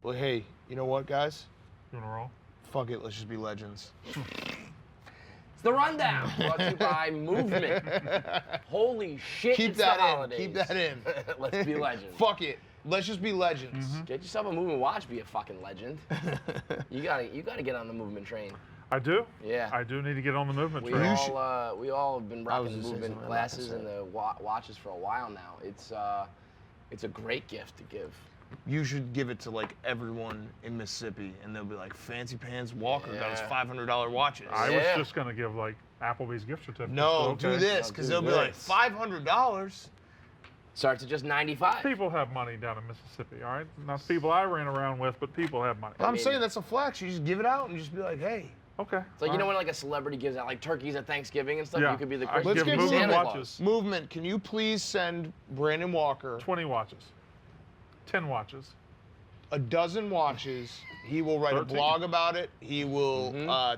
Well, hey, you know what, guys? You want to roll? Fuck it, let's just be legends. It's the Rundown, brought to you by Movement. Holy shit, Keep it's that the in. holidays. Keep that in. Let's be legends. Fuck it. Let's just be legends. Get yourself a Movement watch, be a fucking legend. you gotta get on the Movement train. I do? Yeah. I do need to get on the movement We train. all have been rocking the just saying Movement something glasses I'm and not the watches for a while now. It's a great gift to give. You should give it to like everyone in Mississippi, and they'll be like, "Fancy Pants Walker got us $500 watches." I was just gonna give like Applebee's gift certificate. No, okay. do this, because they'll be like $500. Starts at just 95. People have money down in Mississippi, all right? Not the people I ran around with, but people have money. I'm saying that's a flex. You just give it out and just be like, "Hey." Okay. It's like, you know when like a celebrity gives out like turkeys at Thanksgiving and stuff? Yeah. You could be the I Christmas give Movement Santa Claus. watches. Movement, can you please send Brandon Walker 20 watches. 10 watches. a dozen watches? He will write 13. a blog about it. He will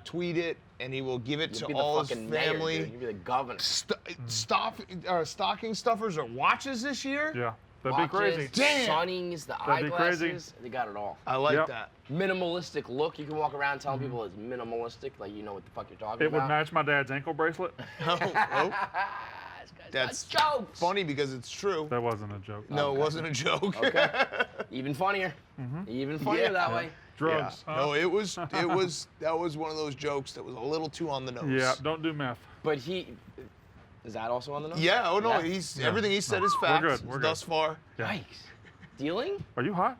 tweet it, and he will give it You'll to be the all his fucking mayor, family. dude. You'll be the governor. Stocking stuffers or watches this year? Yeah. That'd be crazy. Damn. Sunnies, the That'd be crazy. eyeglasses, they got it all. I like Yep. that. Minimalistic look. You can walk around telling people it's minimalistic, like you know what the fuck you're talking It would about. match my dad's ankle bracelet. Oh, This guy's that's got jokes. funny because it's true. That wasn't a joke. No, it wasn't a joke. Okay. Even funnier. Even funnier that way. Drugs. Yeah. Huh? No, that was one of those jokes that was a little too on the nose. Yeah, don't do meth. But is that also on the nose? Yeah, oh no, Yeah. everything he said is facts good, we're good. thus far. Yeah. Yikes. Dealing? Are you hot?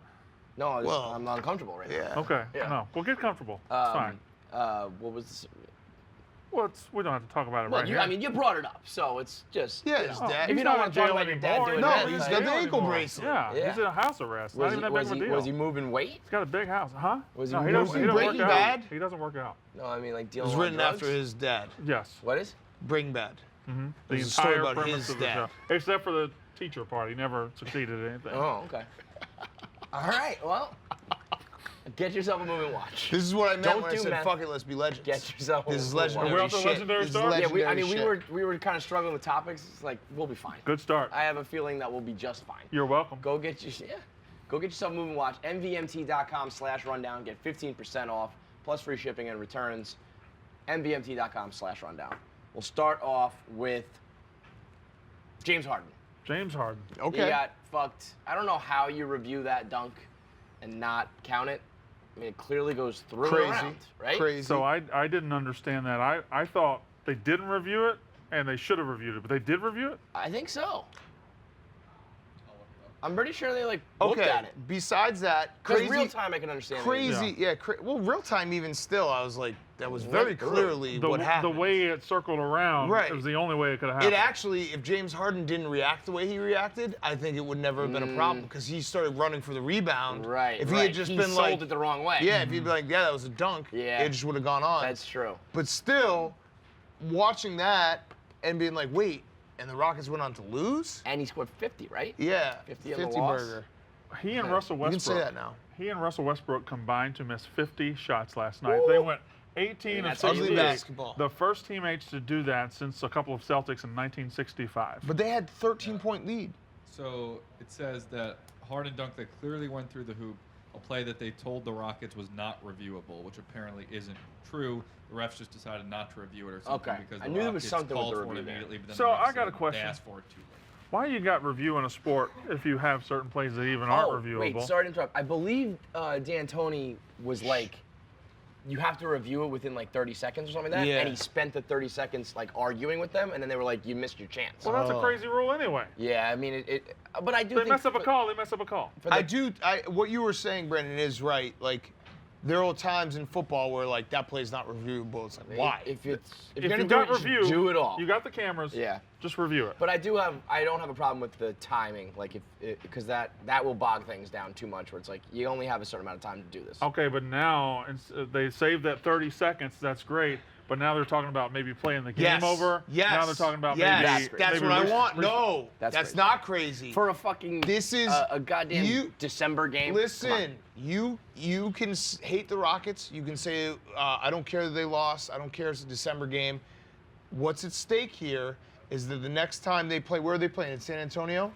No, Well, I'm uncomfortable right now. Yeah. Okay. Yeah. No. Well, get comfortable. It's fine. What was this? Well, we don't have to talk about it Well, right here. I mean, you brought it up, so it's just. Yeah, you his know. dad. If He's you not don't want in to talk jail about your dad anymore. doing No, that, he's like, got the jail ankle anymore. bracelet. Yeah, Yeah. he's in a house arrest. Not even that big of a deal. Was he moving weight? He's got a big house, huh? Was he no, he moving- doesn't, he doesn't Breaking work Bad? out. He doesn't work out. No, I mean like It dealing was with written drugs? after his dad. Yes. What is? Breaking Bad. The There's a story entire about premise his of the dad. show. Except for the teacher part. He never succeeded at anything. Oh, okay. All right, well, get yourself a moving watch. This is what I meant Don't when I do said, meth. "Fuck it, let's be legends." Get yourself a This is moving watch. legendary Are we off to shit. legendary This is start? Yeah, legendary we shit. were kind of struggling with topics. It's like we'll be fine. Good start. I have a feeling that we'll be just fine. You're welcome. Go get yourself a moving watch. MVMT.com/rundown. Get 15% off plus free shipping and returns. MVMT.com/rundown. We'll start off with James Harden. James Harden. Okay. He got fucked. I don't know how you review that dunk and not count it. I mean, it clearly goes through Crazy. and around, right? Crazy. So I didn't understand that. I thought they didn't review it, and they should have reviewed it, but they did review it? I think so. I'm pretty sure they looked Okay. at it. Besides that, Because crazy. real time, I can understand. Crazy. Yeah. Well, real time even still, I was like, that was very Went through. clearly what happened. The way it circled around Right. was the only way it could have It happened. actually, if James Harden didn't react the way he reacted, I think it would never have been a problem because he started running for the rebound. Right. If he right. had just he been sold like, it the wrong way. yeah, if he'd be like, yeah, that was a dunk, Yeah. it just would have gone on. That's true. But still, watching that and being like, wait, and the Rockets went on to lose? And he scored 50, right? Yeah. 50 on the loss? burger. He and Russell You Westbrook. can say that now. He and Russell Westbrook combined to miss 50 shots last night. They went 18 of That's how you 68. lose. Basketball. The first teammates to do that since a couple of Celtics in 1965. But they had 13-point lead. So it says that Harden dunk that clearly went through the hoop, a play that they told the Rockets was not reviewable, which apparently isn't true. The refs just decided not to review it or something Okay. because I the knew there was Rockets something with called the for it review there. immediately. But then So the refs I got said a question. They asked for it too late. Why you got review in a sport if you have certain plays that even aren't reviewable? Wait, sorry to interrupt. I believe D'Antoni was like, you have to review it within 30 seconds or something like that. Yeah. And he spent the 30 seconds arguing with them, and then they were like, you missed your chance. Well, that's a crazy rule anyway. Yeah, I mean, but I do They think mess up a call, they mess up a call. What you were saying, Brendan, is right. Like, there are times in football where that play's not reviewable. It's like, why? If you're If gonna you do got it, just review, do it all. You got the cameras. Yeah. Just review it. But I don't have a problem with the timing, because that will bog things down too much. Where it's like you only have a certain amount of time to do this. Okay, but now they saved that 30 seconds. That's great. But now they're talking about maybe playing the game over. Yes. Now they're talking about yes. maybe. That's maybe what I want. No, That's that's crazy. not crazy. For a fucking This is a goddamn December game. Come on. Listen, you can hate the Rockets. You can say I don't care that they lost. I don't care it's a December game. What's at stake here is that the next time they play, where are they playing? In San Antonio?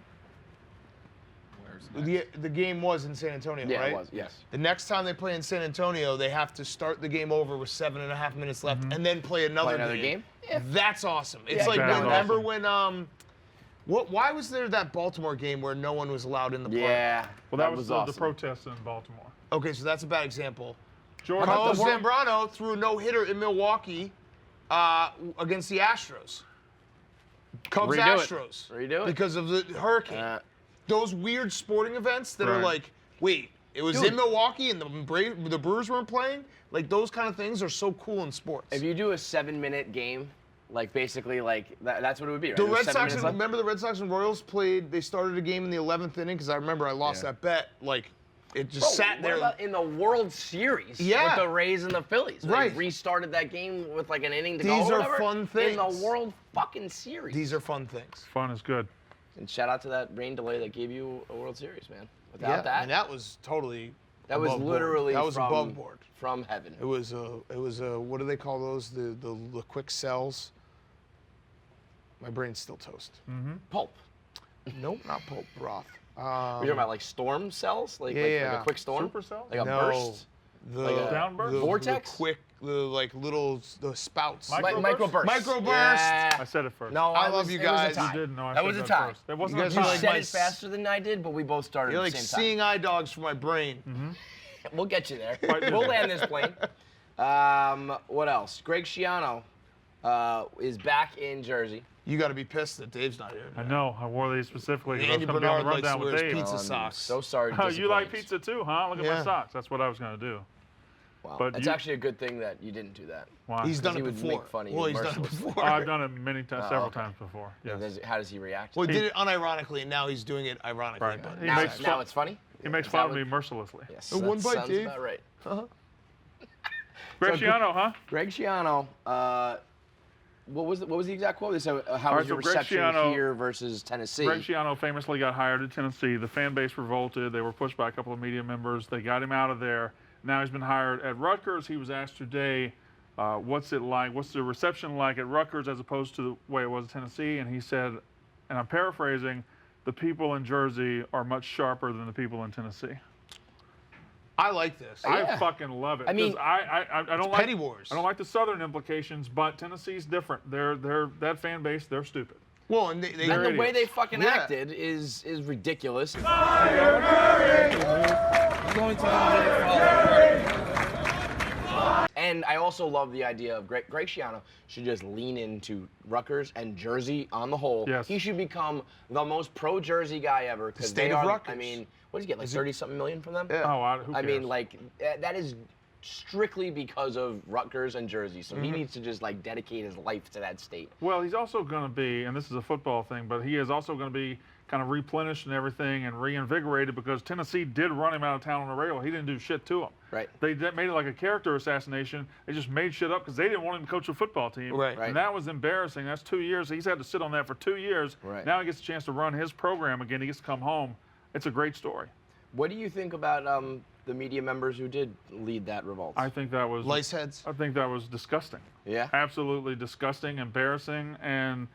Where Mariners. next. The game was in San Antonio, Yeah, right? it was. Yes. The next time they play in San Antonio, they have to start the game over with 7.5 minutes left, and then play another, Play another game? Yeah. That's awesome. It's Yeah, like that's remember awesome. when why was there that Baltimore game where no one was allowed in the park? Yeah. Well, that was the awesome. protests in Baltimore. Okay, so that's a bad example. Jordan, Carlos the world- Zambrano threw a no-hitter in Milwaukee against the Astros. Cubs Redo it. Astros. Redo it. Because of the hurricane. Those weird sporting events that are Right. like, wait, it was Dude. in Milwaukee and the Brewers weren't playing? Like, those kind of things are so cool in sports. If you do a 7-minute game, like basically like that's what it would be, right? The It was Red 7 Sox, minutes left. remember the Red Sox and Royals played, they started a game in the 11th inning because I remember I lost Yeah. that bet. Like, it just Bro, sat what there. about in the World Series Yeah. with the Rays and the Phillies. They Right. restarted that game with like an inning to go. These or are whatever, fun In things. the World fucking Series. These are fun things. fun is good. And shout out to that rain delay that gave you a World Series, man. Without Yeah, that, and that was totally that was above board. literally that was from, above board. from heaven. It was a what do they call those? The quick cells. My brain's still toast. Pulp. Nope, not pulp broth. You're talking about like storm cells, like Yeah. a quick storm, Supercells? like a No, burst, the like a downburst? vortex? the quick, the spouts. Micro- Microburst. Microburst. Yeah. I said it first. No, I it love was- you it was a guys. tie. You did. No, I That said was a that tie. first. That wasn't You a guys tie. are You like said my it faster than I did, but we both started You're at like the same time. seeing eye dogs for my brain. We'll get you there. Right. We'll land this plane. What else? Greg Schiano is back in Jersey. You got to be pissed that Dave's not here. I know. I wore these specifically because I was Andy going to be on Bernard the likes to rundown wear with his Dave. pizza I'm socks. so sorry. to Oh, you like disappoint. pizza too, huh? Look at my Yeah. socks. That's what I was going to do. Wow. But It's you- actually a good thing that you didn't do that. Why? He's done he it would before. make fun of you Well, he's done it mercilessly. before. Oh, I've done it many times, several okay. times before. Yes. How does he react? Well, he did it unironically, and now he's doing it ironically. Right. But He now, makes now fun- it's funny. He makes Is fun that of me what- mercilessly. Yes, One that bite, sounds Dave. about right. Greg So, Schiano, huh? Greg Schiano. What was the exact quote? They said, how All was right, your so Greg reception Schiano- here versus Tennessee? Greg Schiano famously got hired at Tennessee. The fan base revolted. They were pushed by a couple of media members. They got him out of there. Now he's been hired at Rutgers. He was asked today, what's it like? What's the reception like at Rutgers as opposed to the way it was at Tennessee? And he said, and I'm paraphrasing, the people in Jersey are much sharper than the people in Tennessee. I like this. Yeah. I fucking love it. I mean, 'cause I don't like petty wars. I don't like the Southern implications, but Tennessee's different. They're that fan base. They're stupid. Well, and and they the way they idiots. fucking Yeah. acted is ridiculous. And I also love the idea of Greg Schiano should just lean into Rutgers and Jersey on the whole. Yes. He should become the most pro-Jersey guy ever. Because state they of are, Rutgers. I mean, what did he get, like 30-something million from them? Yeah. Oh, who I mean, cares? like, that is strictly because of Rutgers and Jersey. So he needs to just, like, dedicate his life to that state. Well, he's also going to be, and this is a football thing, but he is also going to be kind of replenished and everything and reinvigorated because Tennessee did run him out of town on a rail. He didn't do shit to him. Right. They made it like a character assassination. They just made shit up because they didn't want him to coach a football team. Right. Right. And that was embarrassing. That's 2 years. He's had to sit on that for 2 years. Right. Now he gets a chance to run his program again. He gets to come home. It's a great story. What do you think about the media members who did lead that revolt? I think that was lice heads. I think that was disgusting. Yeah? Absolutely disgusting, embarrassing, and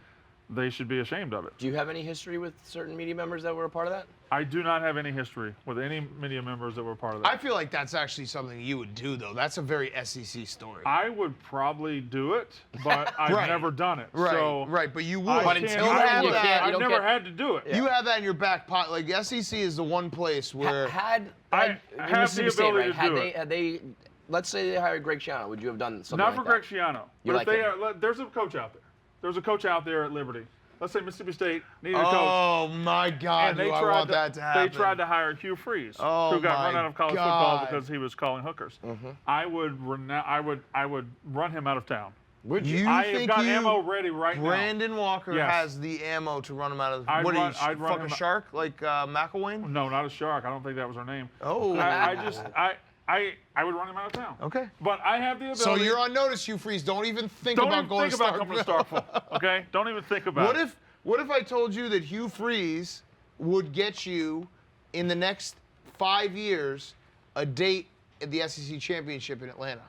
they should be ashamed of it. Do you have any history with certain media members that were a part of that? I do not have any history with any media members that were part of that. I feel like that's actually something you would do, though. That's a very SEC story. I would probably do it, but I've Right. never done it. right, So right, but you would. I But can't- until you I have would. you can't- you I've don't never get- had to do it. You have that in your back pocket. Like the SEC is the one place where Had I have Mississippi the State, ability right? to do it. Had they, let's say they hired Greg Schiano, would you have done something Not like for Greg that? Schiano. You But like if they him? are, there's a coach out there. There's a coach out there at Liberty. Let's say Mississippi State needed a coach. oh my God, And do they I tried want that to happen. They tried to hire Hugh Freeze, Oh, who got run my out of college God. football because he was calling hookers. I would run him out of town. Would you I have think got you, ammo ready right Brandon Walker Yes. has the ammo to run him out of? I'd What run- are you, I'd run fuck him a out- shark like McElwain? now. No, not a shark. I don't think that was her name. Oh, I would run him out of town. okay. But I have the ability. So you're on notice, Hugh Freeze. Don't even think don't about even going think about coming to Starkville. Starkville. Okay? Don't even think about it. What if I told you that Hugh Freeze would get you in the next 5 years a date at the SEC championship in Atlanta?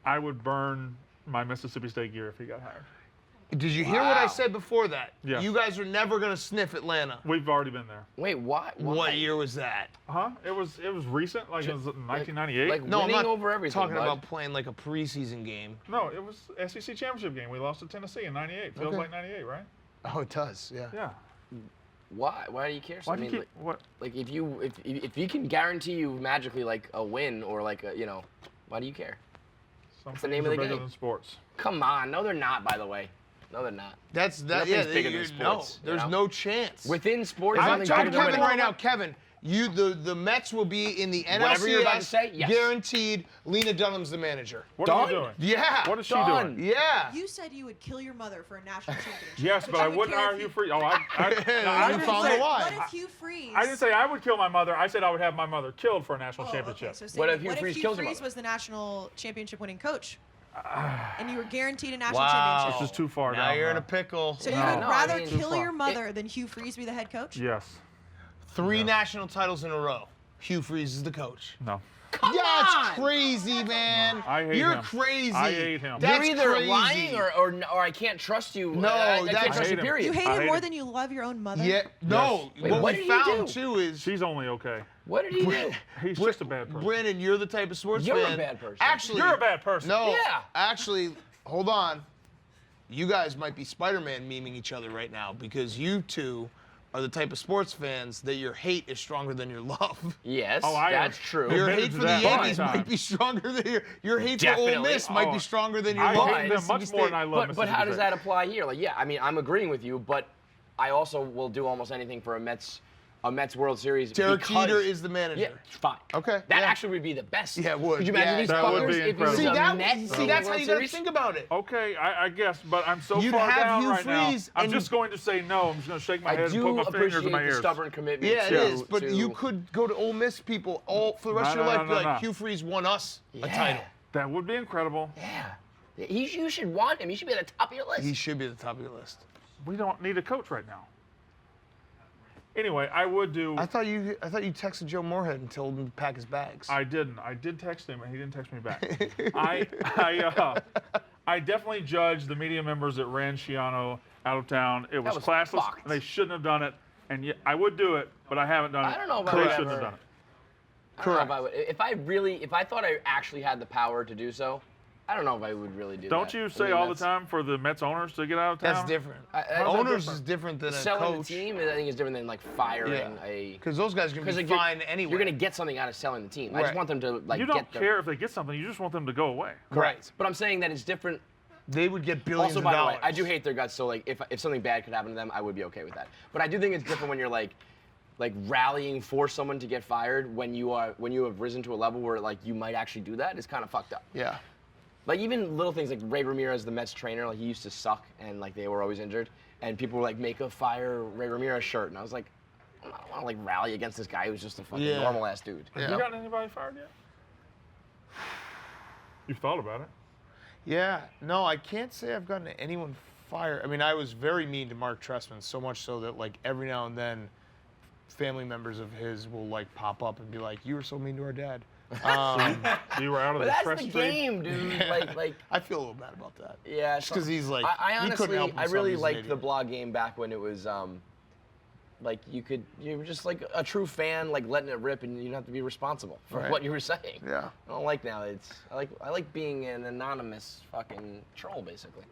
I would burn my Mississippi State gear if he got hired. Did you hear what I Wow. said before that? Yes. You guys are never going to sniff Atlanta. We've already been there. Wait, why? What year was that? Huh? It was recent, like it was 1998. Like No, I'm winning not over everything. talking bud. about playing like a preseason game. No, it was SEC championship game. We lost to Tennessee in '98. Feels Okay. like '98, right? Oh, it does, yeah. Yeah. Why? Why do you care? So, Why I do you mean, keep what? like if you can guarantee you magically like a win or like a, why do you care? Some the name things of are the bigger game. than sports. Come on, no, they're not. By the way, no, they're not. That's that. Nothing's Yeah, bigger than you're- sports, No, you there's know? no chance. Within sports, If I nothing's tell bigger than Kevin winning. right now, Kevin, the Mets will be in the Whatever you're about to NLCS, say, yes. guaranteed. Lena Dunham's the manager. What are Done? you doing? Yeah. What is she Done. doing? Yeah. You said you would kill your mother for a national championship. Yes, but I you would wouldn't care hire if Hugh Freeze. Oh, I You didn't found say- the why. What if Hugh Freeze? I didn't say I would kill my mother. I said I would have my mother killed for a national Oh, championship. Okay, so What say- if Hugh Freeze kills your mother? was the national championship winning coach? And you were guaranteed a national Wow. championship. It's just too far Now down. you're in a huh? pickle. So you No. would No, I rather mean- kill Too your far. mother than Hugh Freeze be the head coach? Yes. 3 national titles in a row. Hugh Freeze is the coach. No. Come Yeah, on! it's crazy, man. I hate You're him. crazy. I hate him. That's You're either crazy. lying or I can't trust you. No, I that's- can't trust I you. hate him. Period. You hate I him hate more him. than you love your own mother? Yeah. No. Wait, what what we did he found do? too is She's only okay. What did he do? He's just a bad person. Brandon, you're the type of sports You're a fan. bad person. Actually, You're a bad person. No. Yeah. Actually, hold on. You guys might be Spider-Man memeing each other right now because you two are the type of sports fans that your hate is stronger than your love. Yes, Oh, I am. that's true. Your admitted hate to for the that Yankees big time. might be stronger than your hate for Ole Definitely. Miss might Oh, be stronger than your I love. hate for them much Mississippi more State. than I love But how Mississippi does State. that apply here? Like, yeah, I mean, I'm agreeing with you, but I also will do almost anything for a Mets World Series. Derek because- Jeter is the manager. Yeah, fine. Okay, That yeah. actually would be the best. Yeah, it would. Could you imagine Yeah. these That would fuckers be if he was incredible. a See, Mets in the that's how World you gotta Series? think about it. Okay, I guess, but I'm so You'd far have down Hugh right now. Freeze I'm and just going to say no. I'm just going to shake my I head and do put my fingers appreciate in my the ears. stubborn commitment. Yeah, it to, is. But you could go to Ole Miss people all for the rest No, of your no, life. no, Be like, no. Hugh Freeze won us a Yeah. title. That would be incredible. Yeah. You should want him. He should be at the top of your list. He should be at the top of your list. We don't need a coach right now. Anyway, I would do. I thought you texted Joe Moorhead and told him to pack his bags. I didn't. I did text him, and he didn't text me back. I definitely judged the media members that ran Schiano out of town. It was was classless. fucked. And they shouldn't have done it. And yet, I would do it, but I haven't done it. I don't know if I They would shouldn't ever- have done it. I don't know if I would. If I thought I actually had the power to do so, I don't know if I would really do that. Don't you I say mean, all the that's- time for the Mets owners to get out of town? That's different. How's that Owners different? is different than a Selling coach. the team, I think, is different than like firing Yeah. a. Because those guys are gonna be like, you're- fine anyway. You're gonna get something out of selling the team. I Right. just want them to like You don't get care if they get something. You just want them to go away. Correct. But I'm saying that it's different. They would get billions Also, of by the dollars. way, I do hate their guts. So like, if something bad could happen to them, I would be okay with that. But I do think it's different when you're like rallying for someone to get fired when you have risen to a level where like you might actually do that. It's kind of fucked up. Yeah. Like even little things like Ray Ramirez, the Mets trainer, like he used to suck and like they were always injured, and people were like, make a fire Ray Ramirez shirt, and I was like, I don't want to like rally against this guy who's just a fucking Yeah. normal ass dude. Yeah. Have you gotten anybody fired yet? You've thought about it. Yeah. No, I can't say I've gotten anyone fired. I mean, I was very mean to Mark Trestman, so much so that like every now and then, family members of his will like pop up and be like, "You were so mean to our dad." You were out of But the that's press the street. game, dude. Like. I feel a little bad about that. Yeah, Just 'cause he's like, I he couldn't honestly, help I himself, really he's an liked idiot. the blog game back when it was, like you were just like a true fan, like letting it rip, and you didn't have to be responsible for Right. what you were saying. Yeah. I don't like now. I like being an anonymous fucking troll, basically.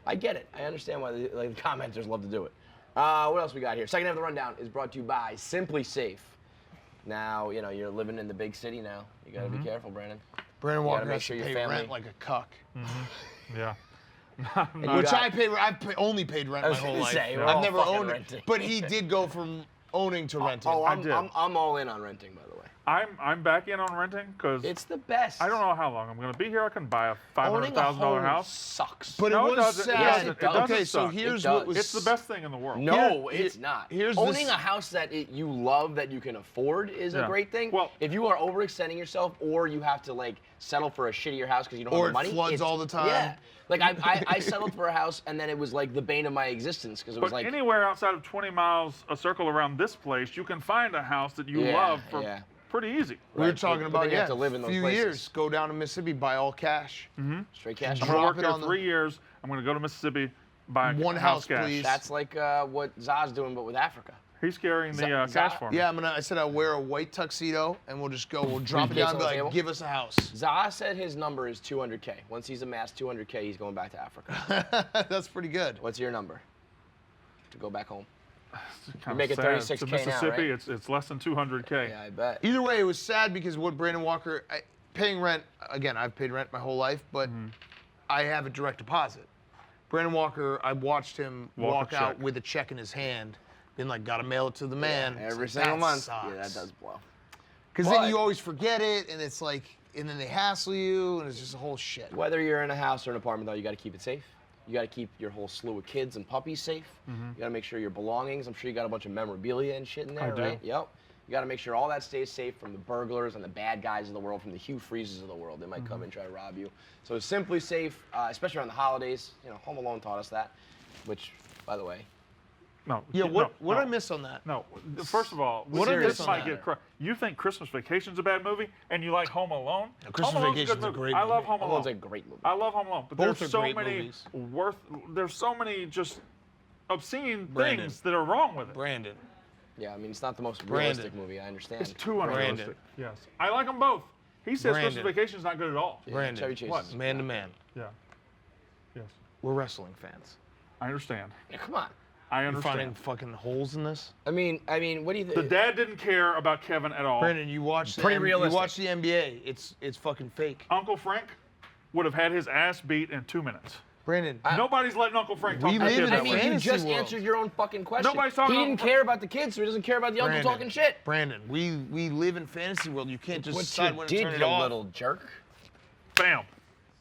I get it. I understand why the commenters love to do it. What else we got here? Second half of the rundown is brought to you by Simply Safe. Now, you're living in the big city now. You gotta be careful, Brandon. Brandon You gotta Walker make has sure to your pay family- rent like a cuck. Yeah. You Which got- I've only paid rent I my was whole gonna life. say, we're I've all never fucking owned renting. it. But he did go from owning to renting. Oh, I did. I'm all in on renting, by the way. I'm back in on renting because It's the best. I don't know how long I'm going to be here. I can buy a Owning a $500,000 home house. sucks. But No, it it was doesn't. It sad. doesn't. It doesn't Okay, so suck. here's It what does. was. It's the best thing in the world. No, Here- it's not. here's Owning this- a house that you love that you can afford is a Yeah. great thing. Well- if you are overextending yourself or you have to like settle for a shittier house because you don't Or have the it money, floods it's- all the time. Yeah, like I settled for a house and then it was like the bane of my existence because it was But like anywhere outside of 20 miles, a circle around this place, you can find a house that you Yeah, love for yeah. pretty easy. We were Right, talking but about, then you have to live in a those few places. years. Go down to Mississippi, buy all cash. straight cash. I'm going to Drop work it there on the- 3 years. I'm going to go to Mississippi, buy a One house, cash. please. That's like what Za's doing, but with Africa. He's carrying the Za- cash for me. Yeah, I said I'll wear a white tuxedo and we'll just go. We'll drop it Briefcase down and be on the table? like, give us a house. Za said his number is 200K. Once he's amassed 200K, he's going back to Africa. That's pretty good. What's your number to go back home? Kind make of it sad. 36K To now, Mississippi, right? it's less than 200K. Yeah, I bet. Either way, it was sad because what Brandon Walker, paying rent, again, I've paid rent my whole life, but I have a direct deposit. Brandon Walker, I watched him walk out check. with a check in his hand, being like, gotta mail it to the man. Yeah, every It's like, single that month. sucks. Yeah, that does blow. Because But- then you always forget it, and it's like, and then they hassle you, and it's just a whole shit. Whether you're in a house or an apartment, though, you got to keep it safe. You got to keep your whole slew of kids and puppies safe. You got to make sure your belongings. I'm sure you got a bunch of memorabilia and shit in there, I do. right? Yep. You got to make sure all that stays safe from the burglars and the bad guys of the world, from the Hugh Freezes of the world. They might come and try to rob you. So it's simply safe, especially around the holidays. You know, Home Alone taught us that. Which, by the way, No. Yeah, what no, did I miss on that? No. First of all, What did I this miss on might that? get you think Christmas Vacation's a bad movie, and you like Home Alone? No, Christmas Home Alone's Vacation's a good great I love movie. Home Home Alone. Alone's a great movie. I love Home Alone, but Both there's are so great many movies. there's so many just obscene Brandon. things that are wrong with it. Brandon. Yeah, I mean, it's not the most Brandon. realistic movie, I understand. It's too Brandon. unrealistic. Yes. I like them both. He says Brandon. Christmas Vacation's not good at all. Yeah, Brandon. Chevy Chase What? is- Man to man. Yeah. Yes. We're wrestling fans. I understand. Yeah, come on. I You're finding understand. fucking holes in this? I mean, what do you think? The dad didn't care about Kevin at all. Brandon, you watch the Pretty you realistic. watch the NBA. It's fucking fake. Uncle Frank would have had his ass beat in 2 minutes. Brandon, Nobody's letting Uncle Frank talk We to live kids in that I mean, way. you fantasy just world. answered your own fucking question. Nobody's talking He about- didn't care about the kids, so he doesn't care about the uncle Brandon, talking shit. Brandon, we live in fantasy world. You can't just What decide you when did, to turn it you off. little jerk. Bam.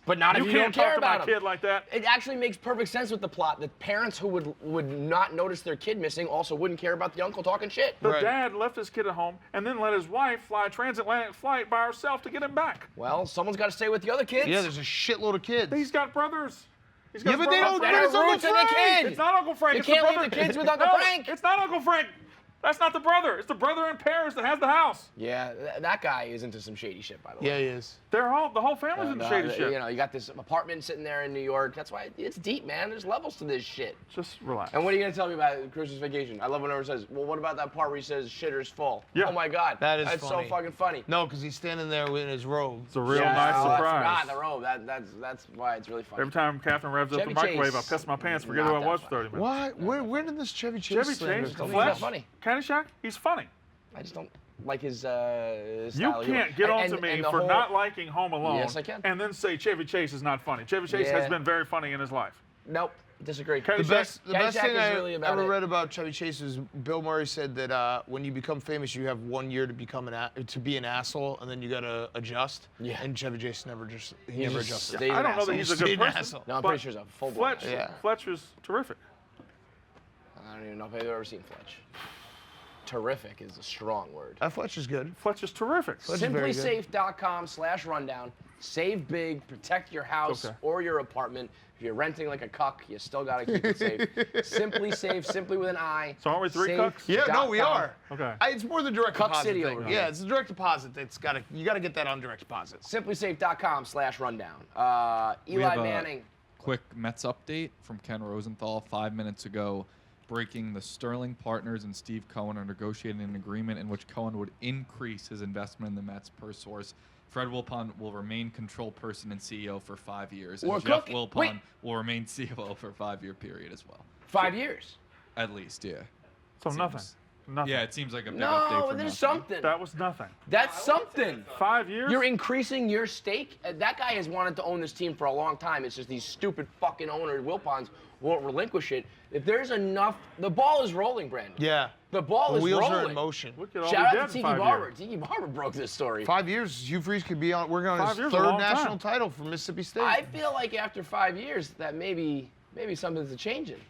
But not if You you don't can't care talk to my about him. kid like that. It actually makes perfect sense with the plot that parents who would not notice their kid missing also wouldn't care about the uncle talking shit. The Right. dad left his kid at home and then let his wife fly a transatlantic flight by herself to get him back. Well, someone's got to stay with the other kids. Yeah, there's a shitload of kids. He's got brothers. He's got Yeah, but they brothers. don't- that but are it's Uncle roots in the Frank. kid. It's not Uncle Frank. You it's can't the leave brother. the kids with Uncle No, Frank. It's not Uncle Frank. That's not the brother. It's the brother in Paris that has the house. Yeah, that guy is into some shady shit, by the way. Yeah, he is. The whole family's in shady shit. You know, you got this apartment sitting there in New York. That's why it's deep, man. There's levels to this shit. Just relax. And what are you gonna tell me about Christmas Vacation? I love when everyone says, "Well, what about that part where he says shitter's full?" Yeah. Oh my God, That is that's funny. so fucking funny. No, because he's standing there in his robe. It's a real Yeah, nice oh, I surprise. forgot the robe. That's why it's really funny. Every time Catherine revs up Chevy the microwave, Chase, I piss my pants, forget not who I that was for funny. 30 minutes. Why? Where did this Chevy Chase Chevy slander Chase, come He's not from? funny. Caddyshack, he's funny. I just don't like his You style of humor. can't get on And- to me and the for whole- not liking Home Alone Yes, I can. and then say Chevy Chase is not funny. Chevy Chase has Yeah. been very funny in his life. Nope, disagree. The The best Caddyshack thing is I really about ever it. read about Chevy Chase is Bill Murray said that when you become famous, you have 1 year to become to be an asshole, and then you gotta adjust. Yeah. And Chevy Chase never He never just adjusted. stays I an don't know that asshole. he's a Stayed good an person. asshole. No, I'm but pretty sure he's a full-blown Fletch, asshole. Yeah. Fletch is terrific. I don't even know if I've ever seen Fletch. Terrific is a strong word. Fletch is good. Fletch is terrific. Fletch is very good. SimplySafe.com/rundown. Save big, protect your house Okay. or your apartment. If you're renting like a cuck, you still gotta keep it safe. Simply Safe, simply with an I. So aren't we three cucks? Yeah, no, we Safe.com. are. Okay. It's more the direct Cuck deposit City thing. over here. Yeah, it's the direct deposit. You gotta get that on direct deposit. SimplySafe.com/rundown. We Eli have a Manning. quick Mets update from Ken Rosenthal 5 minutes ago, breaking the Sterling partners and Steve Cohen are negotiating an agreement in which Cohen would increase his investment in the Mets per source. Fred Wilpon will remain control person and CEO for 5 years, and Or Jeff Cook- Wilpon wait. will remain COO for a 5-year period as well. 5 years. At least, yeah. So Seems- nothing. Nothing. Yeah, it seems like a big update No, for there's nothing. something. That was nothing. That's something. 5 years? You're increasing your stake. That guy has wanted to own this team for a long time. It's just these stupid fucking owners, Wilpons, won't relinquish it. If there's enough, the ball is rolling, Brandon. Yeah. The ball The is wheels rolling. are in motion. We could all Shout be out dead to in Tiki 5 Barber. years. Tiki Barber broke this story. 5 years, Hugh Freeze could be working on 5 his years is a third long national time. title for Mississippi State. I feel like after 5 years that maybe something's changing.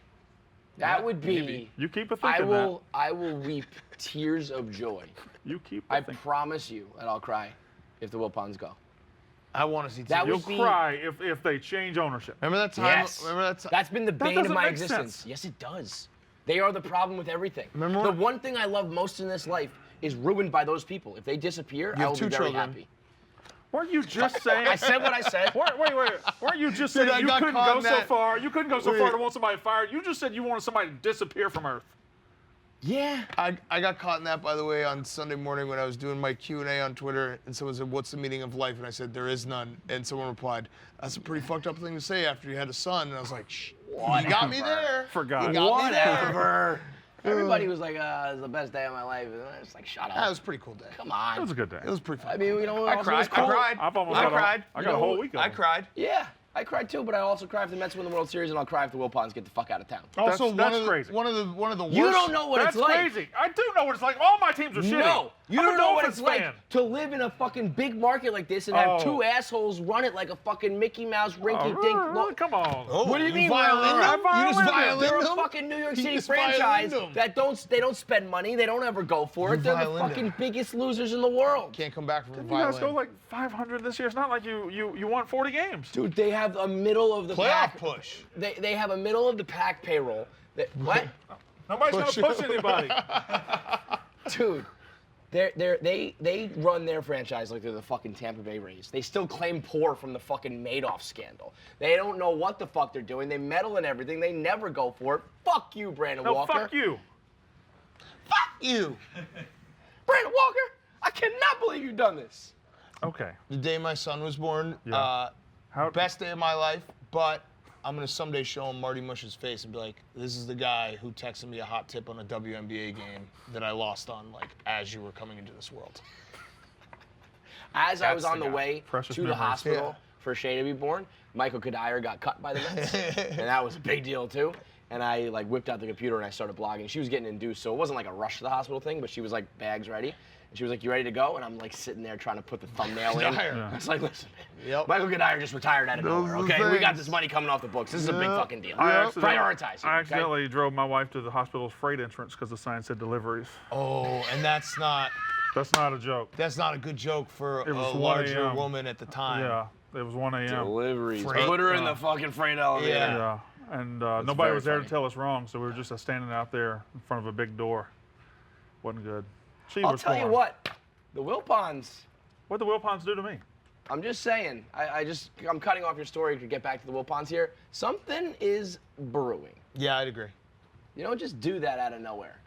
That would be. maybe. You keep a I thinking will weep tears of joy. that. You keep a I thinking. promise you that I'll cry if the Wilpons go. I want to see. That Tiki. would You'll be- cry if they change ownership. Remember that time? Yes. Remember that time? That's been the bane of doesn't my make existence. sense. Yes, it does. They are the problem with everything. Remember the when- one thing I love most in this life is ruined by those people. If they disappear, You I have will two be very children. happy. Weren't you just saying? I said what I said. Wait. Weren't you just Dude, saying I you got couldn't caught go in so that. far? You couldn't go so far Wait. to want somebody fired. You just said you wanted somebody to disappear from Earth. Yeah. I got caught in that, by the way, on Sunday morning when I was doing my Q&A on Twitter, and someone said, "What's the meaning of life?" And I said, "There is none." And someone replied, "That's a pretty fucked up thing to say after you had a son." And I was like, "Shh, you got me there." Forgot. You got me there. Whatever. Everybody was like, "It's the best day of my life." And I was like, "Shut That up." was a pretty cool day. Come on. It was a good day. It was pretty fun. I mean, you know, I also cried. was cool. I cried. I've almost I got a- cried. I got a whole week of I it. cried. Yeah, I cried too, but I also cried if the Mets win the World Series, and I'll cry if the Wilpons get the fuck out of town. Also, That's crazy. one of the worst. You don't know what That's it's like. crazy. I do know what it's like. All my teams are shitty. No, you I'm a don't know what Dolphins it's like fan. to live in a fucking big market like this and have Oh. two assholes run it like a fucking Mickey Mouse rinky-dink. Oh, come on. Oh, What do you mean, violin I them? You just violin They're violin a them? fucking New York You City just franchise violin them. that don't spend money. They don't ever go for it. You They're the violined fucking them. biggest losers in the world. Can't come back from a You guys violin. go like 500 this year. It's not like you won 40 games. Dude, they have a middle of the Playoff pack. push. They have a middle of the pack payroll. What? Nobody's Push. gonna push anybody. Dude, they run their franchise like they're the fucking Tampa Bay Rays. They still claim poor from the fucking Madoff scandal. They don't know what the fuck they're doing. They meddle in everything. They never go for it. Fuck you, Brandon No, Walker. fuck you. Fuck you. Brandon Walker, I cannot believe you've done this. Okay. The day my son was born, Yeah. How- best day of my life, but I'm going to someday show him Marty Mush's face and be like, this is the guy who texted me a hot tip on a WNBA game that I lost on, like, as you were coming into this world. As I was That's on the the guy. way Precious to the memories. hospital Yeah. for Shay to be born, Michael Kadire got cut by the Mets, and that was a big deal too. And I like whipped out the computer and I started blogging. She was getting induced, so it wasn't like a rush to the hospital thing, but she was like bags ready. And she was like, "You ready to go?" And I'm like sitting there trying to put the thumbnail in. Kadire. I was like, "Listen, man, Yep. Michael Kadire just retired out of Those nowhere. are the Okay, we got things. this money coming off the books. This is a big Yep. fucking deal. I Prioritize. okay? accidentally drove my wife to the hospital's freight entrance because the sign said deliveries. Oh, and that's not a joke. a good joke for It was a 1 larger a.m. woman at the time. Yeah, it was 1 a.m. Deliveries. Freight. Put her in the fucking freight elevator. Yeah. Yeah, and nobody very was there funny. to tell us wrong, so we were just standing out there in front of a big door. Wasn't good. She I'll was tell you torn. what, the Wilpons. What'd the Wilpons do to me? I'm just saying. I'm cutting off your story to get back to the Wilpons here. Something is brewing. Yeah, I'd agree. You don't just do that out of nowhere.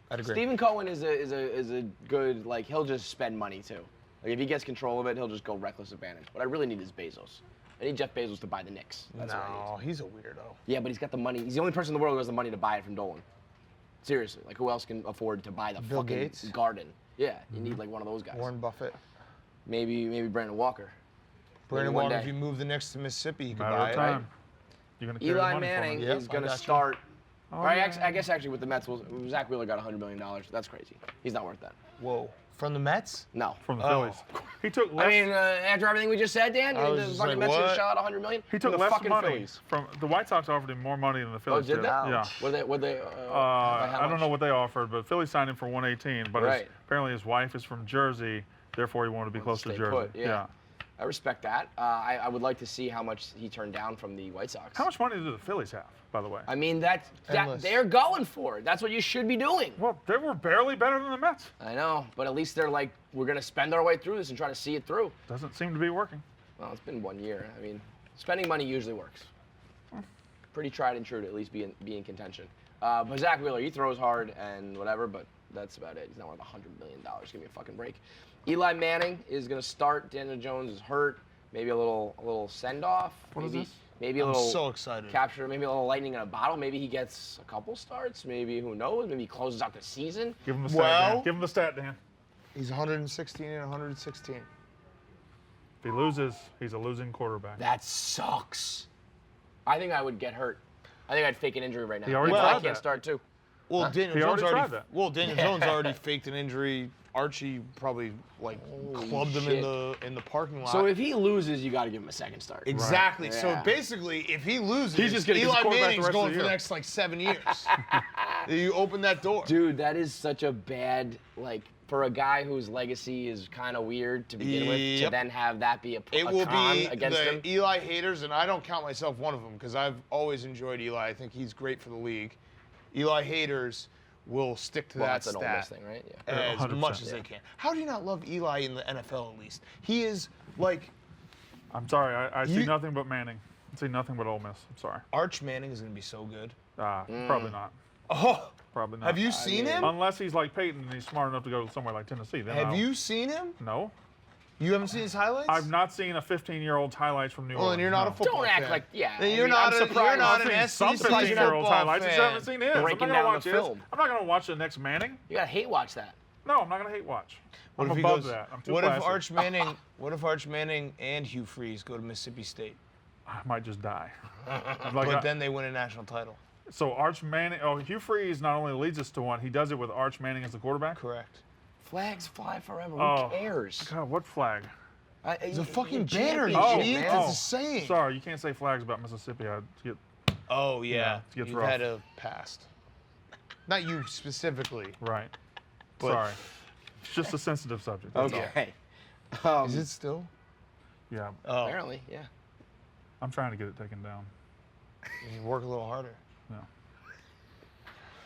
I'd agree. Stephen Cohen is a good, like, he'll just spend money too. Like, if he gets control of it, he'll just go reckless abandon. What I really need is Bezos. I need Jeff Bezos to buy the Knicks. That's what I need. No, he's a weirdo. Yeah, but he's got the money. He's the only person in the world who has the money to buy it from Dolan. Seriously, like, who else can afford to buy the Bill fucking Gates? garden? Yeah, you need like one of those guys. Warren Buffett. Maybe Brandon Walker. Brandon one Walker, day. if you move the Knicks to Mississippi, you could Matter buy of it. time. You're gonna carry the Eli money for me. Manning Yep, is I going to got you. start. Oh, Or I yeah. guess actually with the Mets, Zack Wheeler got $100 million. That's crazy. He's not worth that. Whoa. From the Mets? No. From the Oh. Phillies. He took less. I mean, after everything we just said, Dan, I was the just fucking like, Mets what? just shot $100 million. he from took the less fucking money Phillies. from the White Sox. Offered him more money than the Phillies did they? Yeah. What they? I don't know what they offered, but Philly signed him for 118. But Right. apparently his wife is from Jersey, therefore he wanted to be close to stay Jersey. put, yeah. I respect that. I would like to see how much he turned down from the White Sox. How much money do the Phillies have, by the way? I mean, that Endless. they're going for it. That's what you should be doing. Well, they were barely better than the Mets. I know, but at least they're like, we're gonna spend our way through this and try to see it through. Doesn't seem to be working. Well, it's been 1 year. I mean, spending money usually works. Pretty tried and true to at least be in contention. But Zack Wheeler, he throws hard and whatever, but that's about it. He's not worth $100 million. Give me a fucking break. Eli Manning is gonna start. Daniel Jones is hurt. Maybe a little send off. What is maybe, this? Maybe a I'm little so excited. capture. Maybe a little lightning in a bottle. Maybe he gets a couple starts. Maybe who knows? Maybe he closes out the season. Give him the stat, Well- Dan. Give him the stat, Dan. He's 116 and 116. If he loses, he's a losing quarterback. That sucks. I think I would get hurt. I think I'd fake an injury right now. He already I tried can't that. start too. Well, Daniel He Jones already already. tried that. Well, Daniel Jones already faked an injury. Archie probably like clubbed him shit. in the parking lot. So if he loses, you got to give him a second start. exactly. So Yeah. basically, if he loses, He's just gonna get his Eli quarterback the Manning's rest of going the for the year. next like 7 years. You open that door. Dude, that is such a bad, like, for a guy whose legacy is kind of weird to begin with, to Yep. then have that be a It con will be against the him. Eli haters, and I don't count myself one of them because I've always enjoyed Eli. I think he's great for the league. Eli haters will stick to Well, that that's an Ole Miss stat thing, right? Yeah. as 100%. much as they can. How do you not love Eli in the NFL at least? He is like I'm sorry. I see You- nothing but Manning. I see nothing but Ole Miss. I'm sorry. Arch Manning is going to be so good. Probably not. Oh, Probably not. have you seen him? Unless he's like Peyton and he's smart enough to go somewhere like Tennessee. Then Have you seen him? No. You haven't seen his highlights? I've not seen a 15-year-old's highlights from New Well, Orleans. then you're not no. a football Don't act fan. like, yeah. Then I you're mean, not I'm a- surprised. you're not I've an seen some SEC 15-year-old's football highlights. I just haven't fan. seen his. I'm not Breaking gonna down watch the his. film. I'm not gonna watch the next Manning. You gotta hate watch that. No, I'm not gonna hate watch. What I'm if he above goes- that. I'm too What classy. if Arch Manning and Hugh Freeze go to Mississippi State? I might just die. But then they win a national title. So Arch Manning. Oh, Hugh Freeze not only leads us to one, he does it with Arch Manning as the quarterback. Correct. Flags fly forever. Oh. Who cares? God, what flag? It's a fucking banner, you championship, idiot. man. It's a saying. Sorry, you can't say flags about Mississippi. I'd get Oh, yeah. it gets You've rough. had a past. Not you specifically. right. But- Sorry, it's just a sensitive subject. That's all. Okay. Is it still? Yeah, Oh, Apparently, yeah. I'm trying to get it taken down. you work a little harder. No.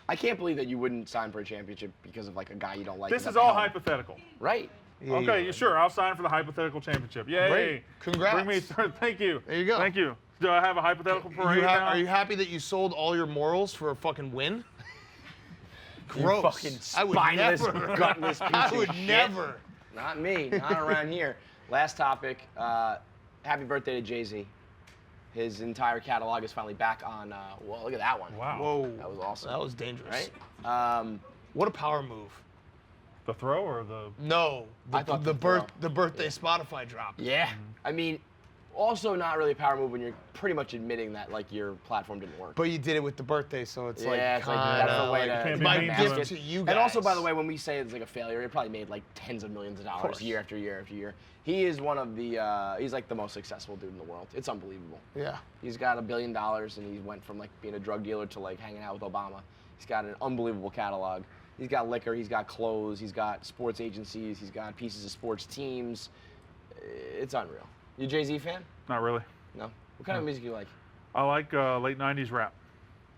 I can't believe that you wouldn't sign for a championship because of like a guy you don't like. This in is the all helm. hypothetical. Right. Yeah, Okay, yeah. sure. I'll sign for the hypothetical championship. Yay! Great. Congrats. Bring me. Thank you. There you go. Thank you. Do I have a hypothetical parade now? Are you happy that you sold all your morals for a fucking win? Gross. fucking I would spineless, never. gutless piece I of would shit. never. Not me. Not around here. Last topic. Happy birthday to Jay-Z. His entire catalog is finally back on. Well, look at that one. Wow. Whoa. That was awesome. That was dangerous. Right. What a power move. The throw or the? No, I thought the the birthday Spotify drop. Yeah. I mean, also not really a power move when you're pretty much admitting that like your platform didn't work. But you did it with the birthday, so it's like yeah, it's like kinda that's the way like, to can't be my mean mask to gift it. to you guys. And also, by the way, when we say it's like a failure, it probably made like tens of millions of dollars course. year after year after year. He is one of the, he's like the most successful dude in the world. It's unbelievable. Yeah. He's got $1 billion and he went from like being a drug dealer to like hanging out with Obama. He's got an unbelievable catalog. He's got liquor, he's got clothes, he's got sports agencies, he's got pieces of sports teams. It's unreal. You a Jay-Z fan? Not really. No? What kind of music you like? I like late '90s rap.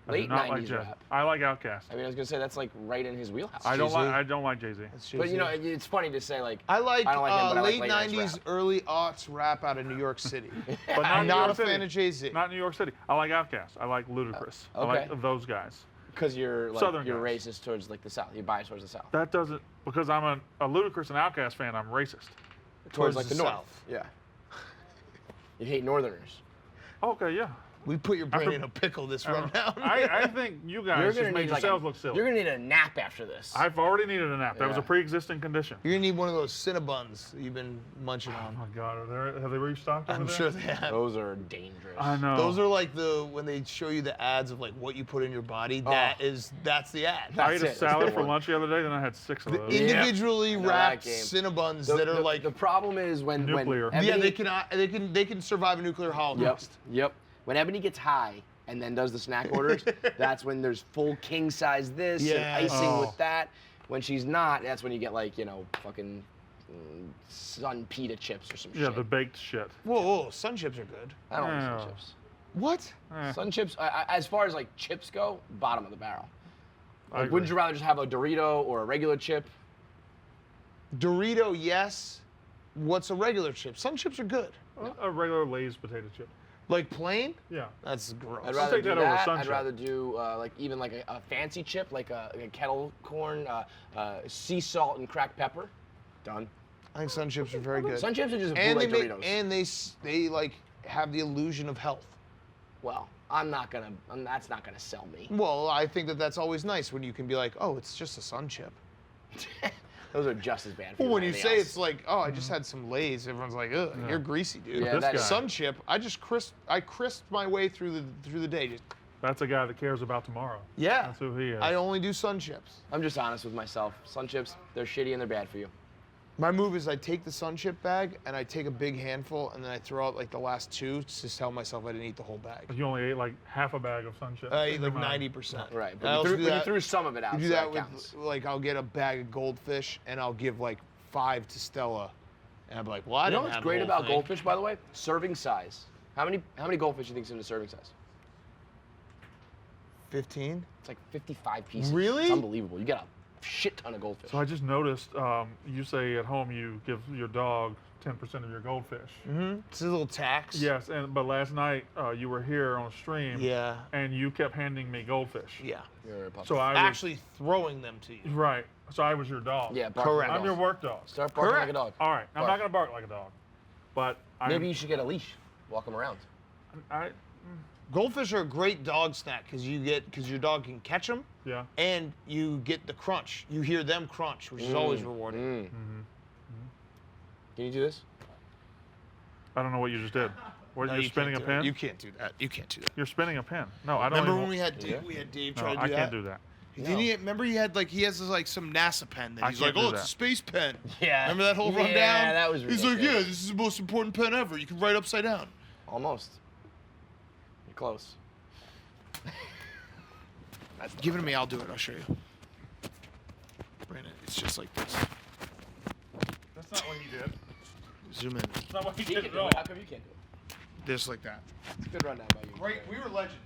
I do Late not like 90s jazz. rap. I like Outkast. I mean, I was gonna say that's like right in his wheelhouse. I don't Jay-Z. like Jay-Z. But you know, it's funny to say like I like, I don't like him, but I like late late 90s, nights rap. early aughts rap out of New York City. But not I'm New not York a City. fan of Jay-Z. Not New York City. I like Outkast. I like Ludacris. I okay. like those guys. because you're like Southern you're guys. racist towards like the South. You're biased towards the South. That doesn't because I'm a Ludacris and Outkast fan. I'm racist. Towards Towards like the the North. South. Yeah. You hate Northerners. Okay, yeah. We put your brain pre- in a pickle this rundown. I think you guys just made yourselves look silly. You're gonna need a nap after this. I've already needed a nap. That was a Yeah. pre-existing condition. You're gonna need one of those Cinnabons that you've been munching Oh on. my God, have they restocked over I'm there? sure they have. Those are dangerous. I know. Those are like when they show you the ads of like what you put in your body. That's the ad. I ate That's a it. That's salad the for one. lunch the other day, then I had 6 of those. Individually I know wrapped that game. Cinnabons The- that are the- like the problem is when Nuclear. When yeah, Ebony, they can survive a nuclear Yep. holocaust. Yep. When Ebony gets high and then does the snack orders, that's when there's full king size this Yeah. and icing Oh. with that. When she's not, that's when you get like, you know, fucking sun pita chips or some Yeah, shit. the baked shit. Whoa, sun chips are good. I don't like Yeah. sun chips. What? Sun chips, as far as like chips go, bottom of the barrel. I Like, agree. wouldn't you rather just have a Dorito or a regular chip? Dorito, yes. What's a regular chip? Sun chips are good. A regular Lay's potato chip. Like plain? Yeah. That's gross. I'd rather take do that over that. sun I'd chip. rather do like even like a fancy chip, like a kettle corn, sea salt and cracked pepper. Done. I think sun chips are very good. Sun chips are just and they bootleg make Doritos. and they like have the illusion of health. Well, that's not gonna sell me. Well, I think that's always nice when you can be like, oh, it's just a sun chip. Those are just as bad for Well, you when as you anything say else. it's like, oh, I just had some Lay's, everyone's like, ugh, you're greasy, dude. Yeah, This that guy. is- Sun chip, I crisped my way through the day. Just, That's a guy that cares about tomorrow. yeah. That's who he is. I only do sun chips. I'm just honest with myself. Sun chips, they're shitty and they're bad for you. My move is I take the sun chip bag and I take a big handful and then I throw out like the last two to tell myself I didn't eat the whole bag. You only ate like half a bag of sun chips. I eat like Never mind. 90%. Right. I But also do you that- threw some of it out. You do so that with counts. like I'll get a bag of goldfish and I'll give like 5 to Stella, and I'm like, well, I You know didn't what's have great the whole about thing. goldfish, by the way? Serving size. How many goldfish do you think is in a serving size? 15? It's like 55 pieces. Really? It's unbelievable. You get a shit ton of goldfish. So I just noticed you say at home you give your dog 10% of your goldfish. Mm-hmm. It's a little tax. Yes, but last night you were here on stream. Yeah. And you kept handing me goldfish. Yeah. You're a puppy. So I was, Actually throwing them to you. right. So I was your dog. Yeah, bark Correct. like a I'm your dog. work dog. Start barking Correct. like a dog. All right. I'm Bark. not gonna bark like a dog, but Maybe you should get a leash. Walk them around. Goldfish are a great dog snack because your dog can catch them Yeah. and you get the crunch. You hear them crunch, which is always rewarding. Mm-hmm. Can you do this? I don't know what you just did. What, No, you're you spinning a can't do it. pin? You can't do that. You can't do that. You're spinning a pin. No, I don't. Remember even, when we had Yeah. Dave No, try to do I that? can't do that. Didn't he, remember he had he has this, some NASA pen that I he's can't like, do oh, it's that. a space pen. Yeah. Remember that whole Yeah, rundown? that was He's like, ridiculous. yeah, this is the most important pen ever. You can write upside down. Almost. You're close. Give it to me. I'll do it. I'll show you. Brandon, it's just like this. That's not what he did. Zoom in. That's not what he He did can at do all. it. How come you can't do it? Just like that. It's a good rundown by you. Great. We were legends.